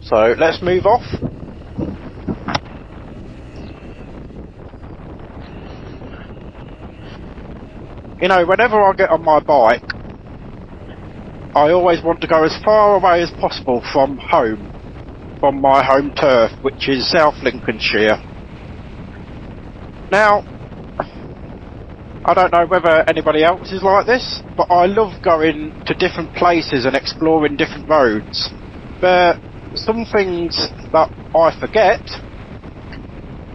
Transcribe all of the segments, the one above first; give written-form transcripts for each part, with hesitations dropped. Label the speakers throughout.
Speaker 1: So let's move off. You know, whenever I get on my bike, I always want to go as far away as possible from home, from my home turf, which is South Lincolnshire. Now, I don't know whether anybody else is like this, but I love going to different places and exploring different roads. But some things that I forget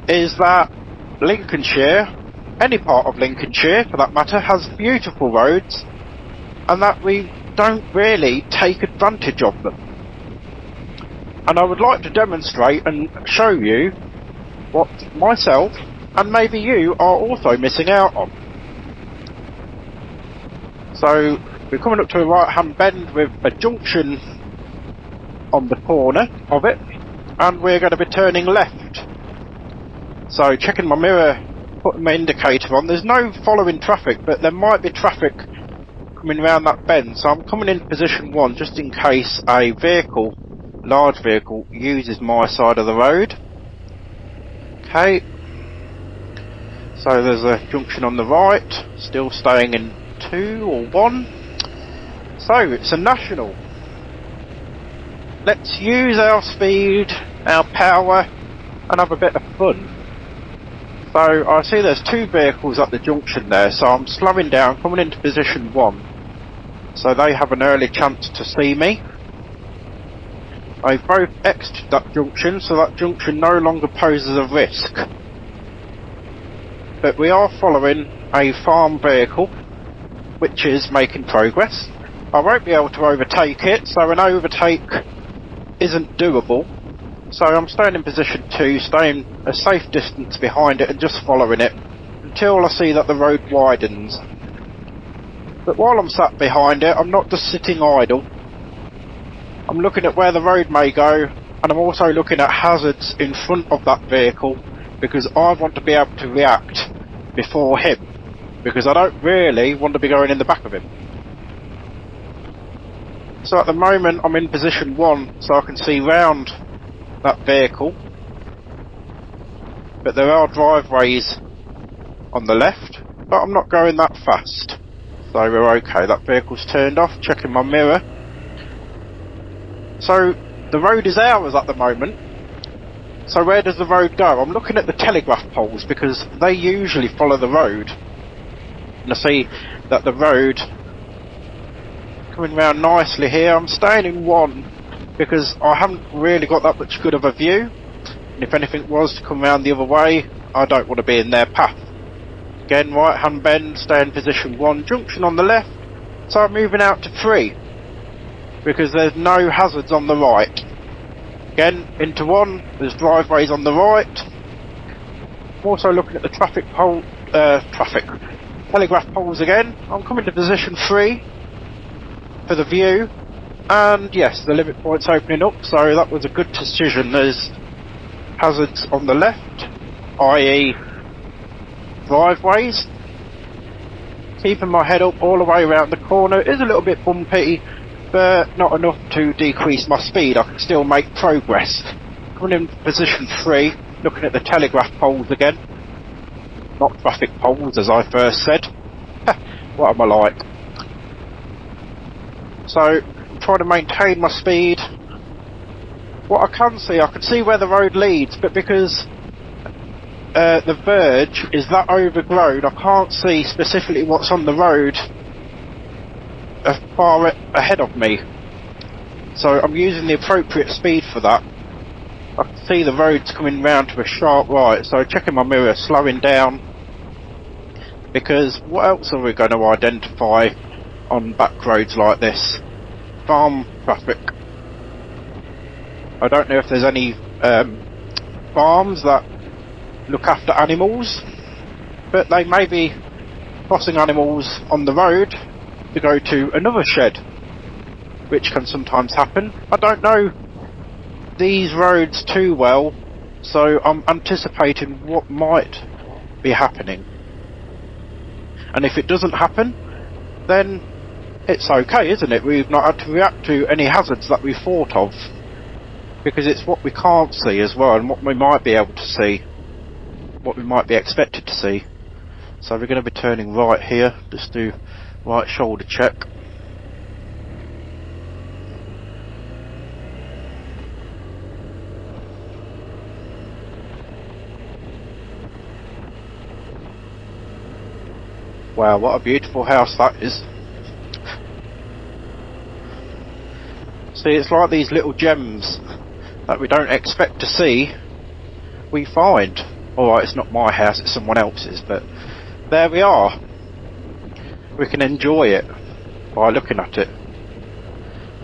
Speaker 1: is that Lincolnshire, any part of Lincolnshire for that matter, has beautiful roads, and that we don't really take advantage of them. And I would like to demonstrate and show you what myself and maybe you are also missing out on. So we're coming up to a right hand bend with a junction on the corner of it, and we're going to be turning left. So checking my mirror, putting my indicator on. There's no following traffic, but there might be traffic coming around that bend, so I'm coming in position 1 just in case a vehicle, large vehicle, uses my side of the road. Okay, so there's a junction on the right, still staying in 2 or 1. So it's a national. Let's use our speed, our power, and have a bit of fun. So I see there's 2 vehicles at the junction there, so I'm slowing down, coming into position 1, so they have an early chance to see me. They've both exited that junction, so that junction no longer poses a risk. But we are following a farm vehicle, which is making progress. I won't be able to overtake it, so an overtake isn't doable. So I'm staying in position 2, staying a safe distance behind it and just following it until I see that the road widens. But while I'm sat behind it, I'm not just sitting idle. I'm looking at where the road may go, and I'm also looking at hazards in front of that vehicle, because I want to be able to react before him, because I don't really want to be going in the back of him. So at the moment I'm in position 1, so I can see round that vehicle, but there are driveways on the left, but I'm not going that fast, so we're okay. That vehicle's turned off, checking my mirror. So the road is ours at the moment. So where does the road go? I'm looking at the telegraph poles because they usually follow the road, and I see that the road coming round nicely here. I'm staying in 1 because I haven't really got that much good of a view, and if anything was to come round the other way, I don't want to be in their path. Again, right hand bend, stay in position 1, junction on the left, so I'm moving out to 3 because there's no hazards on the right. Again, into 1, there's driveways on the right. I'm also looking at the telegraph poles again. I'm coming to position 3 for the view, and yes, the limit point's opening up, so that was a good decision. There's hazards on the left, i.e. driveways. Keeping my head up all the way around the corner. It is a little bit bumpy, but not enough to decrease my speed. I can still make progress. Coming in position 3, looking at the telegraph poles again, not traffic poles as I first said. What am I like? So I'm trying to maintain my speed. What I can see where the road leads, but because the verge is that overgrown, I can't see specifically what's on the road far ahead of me. So I'm using the appropriate speed for that. I can see the road's coming round to a sharp right, so checking my mirror, slowing down, because what else are we going to identify on back roads like this? Farm traffic. I don't know if there's any farms that look after animals, but they may be crossing animals on the road to go to another shed, which can sometimes happen. I don't know these roads too well, so I'm anticipating what might be happening. And if it doesn't happen, then it's okay, isn't it? We've not had to react to any hazards that we thought of. because it's what we can't see as well, and what we might be able to see, what we might be expected to see. So we're going to be turning right here. Just do right shoulder check. Wow, what a beautiful house that is. See, it's like these little gems that we don't expect to see, we find. Alright, it's not my house, it's someone else's, but there we are. We can enjoy it by looking at it.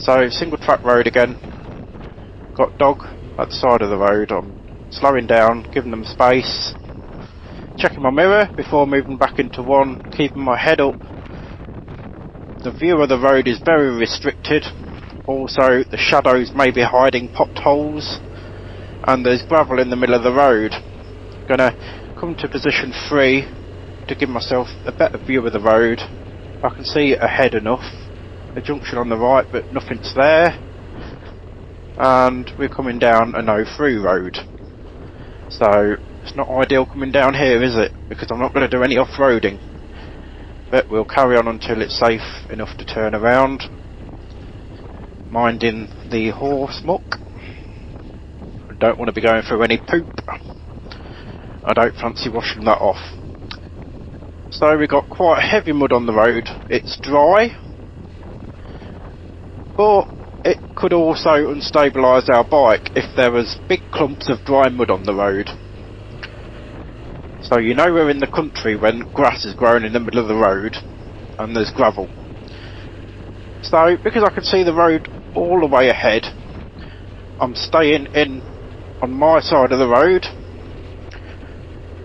Speaker 1: So, single track road again. Got dog at the side of the road. I'm slowing down, giving them space. Checking my mirror before moving back into one, keeping my head up. The view of the road is very restricted. Also, the shadows may be hiding potholes, and there's gravel in the middle of the road. Gonna come to position 3 to give myself a better view of the road. I can see ahead enough. A junction on the right, but nothing's there. And we're coming down a no-through road. So, it's not ideal coming down here, is it? Because I'm not going to do any off-roading. But we'll carry on until it's safe enough to turn around. Minding the horse muck. I don't want to be going through any poop. I don't fancy washing that off. So we've got quite heavy mud on the road. It's dry, but it could also unstabilise our bike if there was big clumps of dry mud on the road. So you know we're in the country when grass is growing in the middle of the road and there's gravel. So because I can see the road all the way ahead, I'm staying in on my side of the road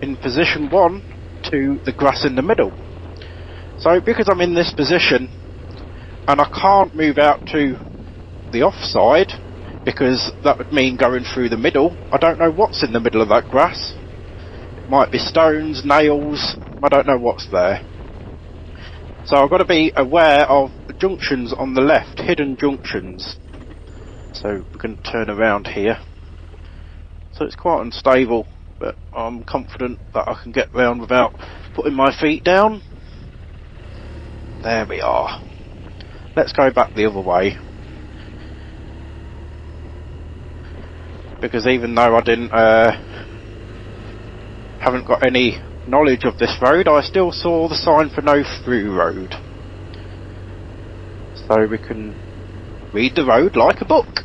Speaker 1: in position 1 to the grass in the middle. So because I'm in this position and I can't move out to the offside because that would mean going through the middle, I don't know what's in the middle of that grass. It might be stones, nails, I don't know what's there. So I've got to be aware of the junctions on the left, hidden junctions. So we can turn around here. So it's quite unstable, but I'm confident that I can get round without putting my feet down. There we are. Let's go back the other way. Because even though I haven't got any knowledge of this road, I still saw the sign for no through road. So we can read the road like a book.